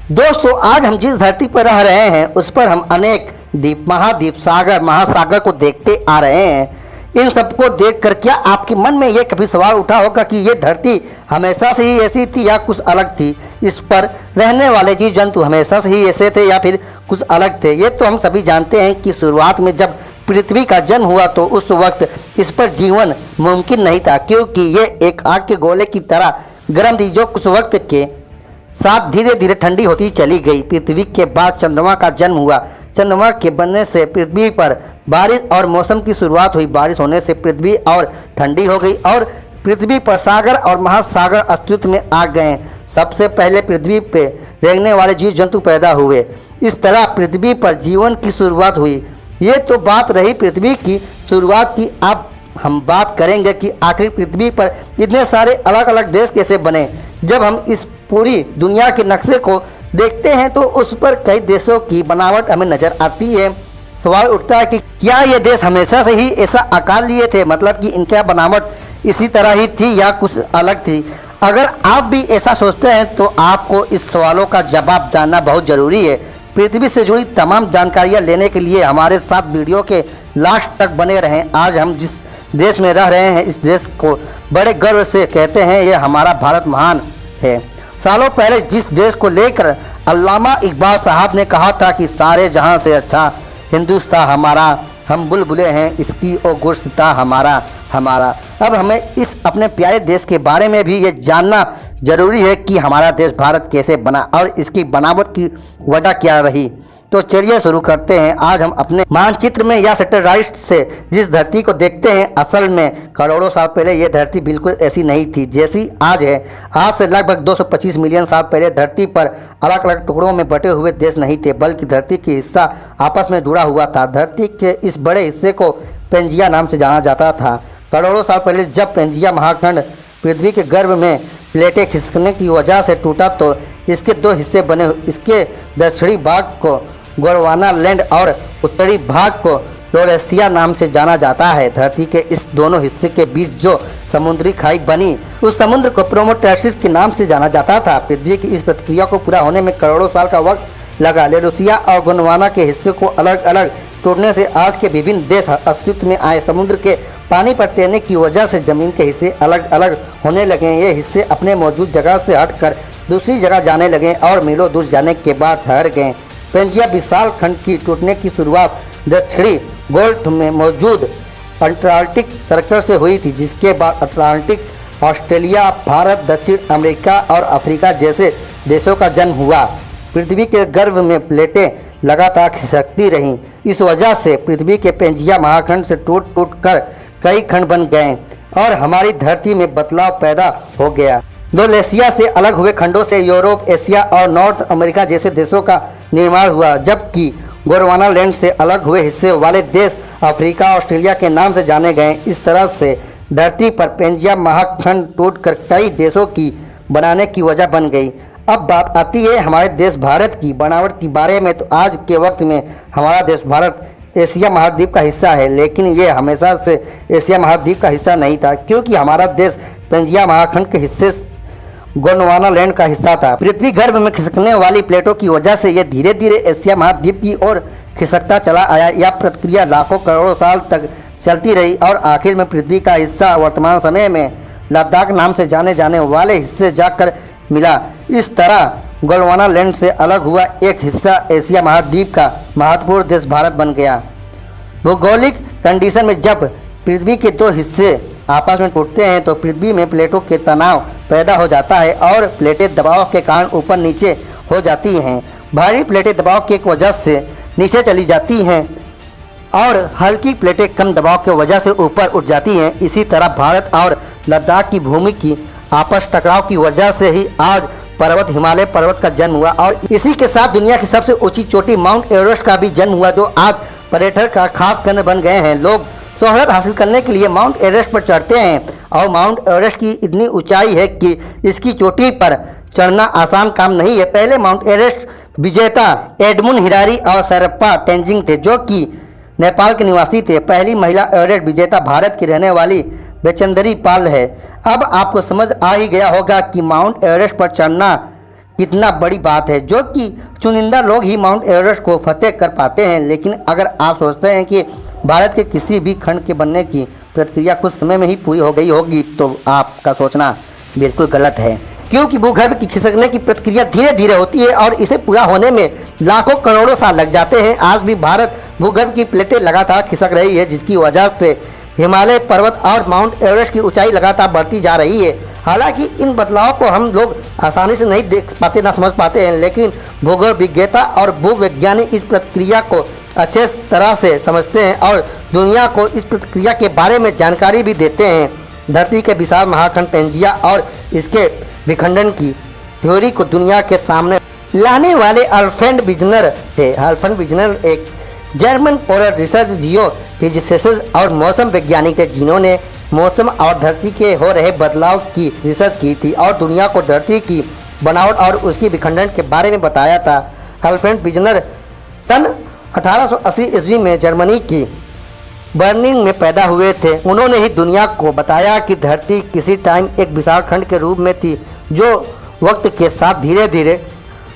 दोस्तों, आज हम जिस धरती पर रह रहे हैं उस पर हम अनेक द्वीप, महाद्वीप, सागर, महासागर को देखते आ रहे हैं। इन सबको देखकर क्या आपके मन में ये कभी सवाल उठा होगा कि ये धरती हमेशा से ही ऐसी थी या कुछ अलग थी? इस पर रहने वाले जीव जंतु हमेशा से ही ऐसे थे या फिर कुछ अलग थे? ये तो हम सभी जानते हैं कि शुरुआत में जब पृथ्वी का जन्म हुआ तो उस वक्त इस पर जीवन मुमकिन नहीं था, क्योंकि ये एक आग के गोले की तरह गर्म थी जो कुछ वक्त के साथ धीरे धीरे ठंडी होती चली गई। पृथ्वी के बाद चंद्रमा का जन्म हुआ। चंद्रमा के बनने से पृथ्वी पर बारिश और मौसम की शुरुआत हुई। बारिश होने से पृथ्वी और ठंडी हो गई और पृथ्वी पर सागर और महासागर अस्तित्व में आ गए। सबसे पहले पृथ्वी पे रहने वाले जीव जंतु पैदा हुए। इस तरह पृथ्वी पर जीवन की शुरुआत हुई। ये तो बात रही पृथ्वी की शुरुआत की। अब हम बात करेंगे कि आखिर पृथ्वी पर इतने सारे अलग अलग देश कैसे बने। जब हम इस पूरी दुनिया के नक्शे को देखते हैं तो उस पर कई देशों की बनावट हमें नजर आती है। सवाल उठता है कि क्या ये देश हमेशा से ही ऐसा आकार लिए थे, मतलब कि इनका बनावट इसी तरह ही थी या कुछ अलग थी? अगर आप भी ऐसा सोचते हैं तो आपको इस सवालों का जवाब जानना बहुत ज़रूरी है। पृथ्वी से जुड़ी तमाम जानकारियाँ लेने के लिए हमारे साथ वीडियो के लास्ट तक बने रहें। आज हम जिस देश में रह रहे हैं इस देश को बड़े गर्व से कहते हैं ये हमारा भारत महान है। सालों पहले जिस देश को लेकर अल्लामा इकबाल साहब ने कहा था कि सारे जहां से अच्छा हिंदुस्तान हमारा, हम बुलबुले हैं इसकी ओ गुलसिता हमारा हमारा। अब हमें इस अपने प्यारे देश के बारे में भी ये जानना जरूरी है कि हमारा देश भारत कैसे बना और इसकी बनावट की वजह क्या रही। तो चलिए शुरू करते हैं। आज हम अपने मानचित्र में या सैटेलाइट से जिस धरती को देखते हैं, असल में करोड़ों साल पहले ये धरती बिल्कुल ऐसी नहीं थी जैसी आज है। आज से लगभग 225 मिलियन साल पहले धरती पर अलग अलग टुकड़ों में बटे हुए देश नहीं थे, बल्कि धरती के हिस्सा आपस में जुड़ा हुआ था। धरती के इस बड़े हिस्से को पेंजिया नाम से जाना जाता था। करोड़ों साल पहले जब पेंजिया महाखंड पृथ्वी के गर्भ में प्लेटें खिसकने की वजह से टूटा तो इसके दो हिस्से बने। इसके दक्षिणी भाग को गोंडवाना लैंड और उत्तरी भाग को लोरेशिया नाम से जाना जाता है। धरती के इस दोनों हिस्से के बीच जो समुद्री खाई बनी उस समुद्र को प्रोमोटेसिस के नाम से जाना जाता था। पृथ्वी की इस प्रक्रिया को पूरा होने में करोड़ों साल का वक्त लगा। लोरेशिया और गोंडवाना के हिस्से को अलग अलग टूटने से आज के विभिन्न देश अस्तित्व में आए। समुद्र के पानी पर तैरने की वजह से जमीन के हिस्से अलग अलग होने लगे। ये हिस्से अपने मौजूद जगह से हटकर दूसरी जगह जाने लगे और मीलों दूर जाने के बाद ठहर गए। पेंजिया विशाल खंड की टूटने की शुरुआत दक्षिणी गोल्फ में मौजूद अंटार्कटिक सर्कल से हुई थी, जिसके बाद अटलांटिक, ऑस्ट्रेलिया, भारत, दक्षिण अमेरिका और अफ्रीका जैसे देशों का जन्म हुआ। पृथ्वी के गर्भ में प्लेटें लगातार खिसकती रहीं। इस वजह से पृथ्वी के पेंजिया महाखंड से टूट टूट कर कई खंड बन गए और हमारी धरती में बदलाव पैदा हो गया। लोरेशिया से अलग हुए खंडों से यूरोप, एशिया और नॉर्थ अमेरिका जैसे देशों का निर्माण हुआ, जबकि गोंडवाना लैंड से अलग हुए हिस्से वाले देश अफ्रीका, ऑस्ट्रेलिया के नाम से जाने गए। इस तरह से धरती पर पेंजिया महाखंड टूटकर कई देशों की बनाने की वजह बन गई। अब बात आती है हमारे देश भारत की बनावट के बारे में। तो आज के वक्त में हमारा देश भारत एशिया महाद्वीप का हिस्सा है, लेकिन ये हमेशा से एशिया महाद्वीप का हिस्सा नहीं था, क्योंकि हमारा देश पेंजिया महाखंड के हिस्से गोंडवाना लैंड का हिस्सा था। पृथ्वी गर्भ में खिसकने वाली प्लेटों की वजह से यह धीरे धीरे एशिया महाद्वीप की ओर खिसकता चला आया। यह प्रक्रिया लाखों करोड़ों साल तक चलती रही और आखिर में पृथ्वी का हिस्सा वर्तमान समय में लद्दाख नाम से जाने जाने वाले हिस्से जाकर मिला। इस तरह गोंडवाना लैंड से अलग हुआ एक हिस्सा एशिया महाद्वीप का महत्वपूर्ण देश भारत बन गया। भौगोलिक कंडीशन में जब पृथ्वी के दो हिस्से आपस में टूटते हैं तो पृथ्वी में प्लेटों के तनाव पैदा हो जाता है और प्लेटें दबाव के कारण ऊपर नीचे हो जाती हैं। भारी प्लेटें दबाव की वजह से नीचे चली जाती हैं और हल्की प्लेटें कम दबाव की वजह से ऊपर उठ जाती हैं। इसी तरह भारत और लद्दाख की भूमि की आपस टकराव की वजह से ही आज पर्वत हिमालय पर्वत का जन्म हुआ और इसी के साथ दुनिया की सबसे ऊंची चोटी माउंट एवरेस्ट का भी जन्म हुआ, जो आज पर्यटन का खास केंद्र बन गए हैं। लोग शोहरत हासिल करने के लिए माउंट एवरेस्ट पर चढ़ते हैं और माउंट एवरेस्ट की इतनी ऊंचाई है कि इसकी चोटी पर चढ़ना आसान काम नहीं है। पहले माउंट एवरेस्ट विजेता एडमुंड हिलारी और शेरपा तेंजिंग थे, जो कि नेपाल के निवासी थे। पहली महिला एवरेस्ट विजेता भारत की रहने वाली बेचंदरी पाल है। अब आपको समझ आ ही गया होगा कि माउंट एवरेस्ट पर चढ़ना कितना बड़ी बात है, जो कि चुनिंदा लोग ही माउंट एवरेस्ट को फतेह कर पाते हैं। लेकिन अगर आप सोचते हैं कि भारत के किसी भी खंड के बनने की प्रक्रिया कुछ समय में ही पूरी हो गई होगी, तो आपका सोचना बिल्कुल गलत है, क्योंकि भूगर्भ की खिसकने की प्रक्रिया धीरे धीरे होती है और इसे पूरा होने में लाखों करोड़ों साल लग जाते हैं। आज भी भारत भूगर्भ की प्लेटें लगातार खिसक रही है, जिसकी वजह से हिमालय पर्वत और माउंट एवरेस्ट की ऊंचाई लगातार बढ़ती जा रही है। हालांकि इन बदलावों को हम लोग आसानी से नहीं देख पाते, ना समझ पाते हैं, लेकिन भूगर्भ विज्ञता और भूवैज्ञानिक इस प्रक्रिया को अच्छे तरह से समझते हैं और दुनिया को इस प्रक्रिया के बारे में जानकारी भी देते हैं। धरती के विशाल महाखंड पेंजिया और इसके विखंडन की थ्योरी को दुनिया के सामने लाने वाले अल्फ्रेड विजनर थे। अल्फ्रेड विजनर एक जर्मन पोलर रिसर्च जियो फिजिसिस्ट और मौसम वैज्ञानिक थे, जिन्होंने मौसम और धरती के हो रहे बदलाव की रिसर्च की थी और दुनिया को धरती की बनावट और उसकी विखंडन के बारे में बताया था। अल्फ्रेड विजनर सन 1880 ईस्वी में जर्मनी की बर्लिन में पैदा हुए थे। उन्होंने ही दुनिया को बताया कि धरती किसी टाइम एक विशाल खंड के रूप में थी, जो वक्त के साथ धीरे धीरे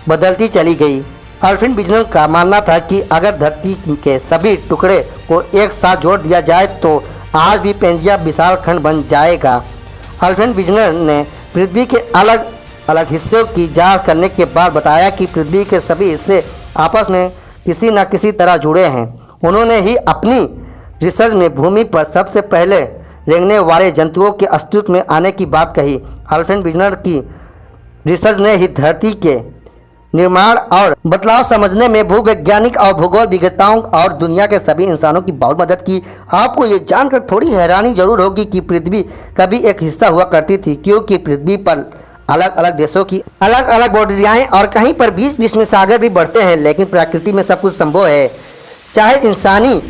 बदलती चली गई। अल्फ्रेड विजनर का मानना था कि अगर धरती के सभी टुकड़े को एक साथ जोड़ दिया जाए तो आज भी पेंजिया विशाल खंड बन जाएगा। अल्फ्रेड विजनर ने पृथ्वी के अलग अलग हिस्सों की जांच करने के बाद बताया कि पृथ्वी के सभी हिस्से आपस में किसी न किसी तरह जुड़े हैं। उन्होंने ही अपनी रिसर्च में भूमि पर सबसे पहले रेंगने वाले जंतुओं के अस्तित्व में आने की बात कही। अल्फ्रेड विजनर की रिसर्च ने ही धरती के निर्माण और बदलाव समझने में भूवैज्ञानिक और भूगोल विज्ञताओं और दुनिया के सभी इंसानों की बहुत मदद की। आपको ये जानकर थोड़ी हैरानी जरूर होगी कि पृथ्वी कभी एक हिस्सा हुआ करती थी, क्योंकि पृथ्वी पर अलग अलग देशों की अलग अलग बाउंड्रियाँ और कहीं पर बीच बीच में सागर भी बढ़ते हैं। लेकिन प्रकृति में सब कुछ संभव है, चाहे इंसानी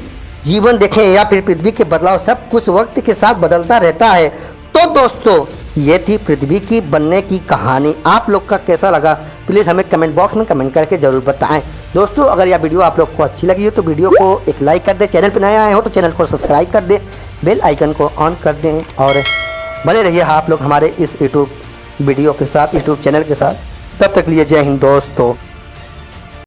जीवन देखें या फिर पृथ्वी के बदलाव, सब कुछ वक्त के साथ बदलता रहता है। तो दोस्तों, ये थी पृथ्वी की बनने की कहानी। आप लोग का कैसा लगा प्लीज़ हमें कमेंट बॉक्स में कमेंट करके ज़रूर बताएं। दोस्तों, अगर यह वीडियो आप लोग को अच्छी लगी हो तो वीडियो को एक लाइक कर दें, चैनल पर नए आए हो तो चैनल को सब्सक्राइब कर दें, बेल आइकन को ऑन कर दें और बने रहिए आप लोग हमारे इस यूट्यूब वीडियो के साथ, यूट्यूब चैनल के साथ। तब तक लिए जय हिंद दोस्तों।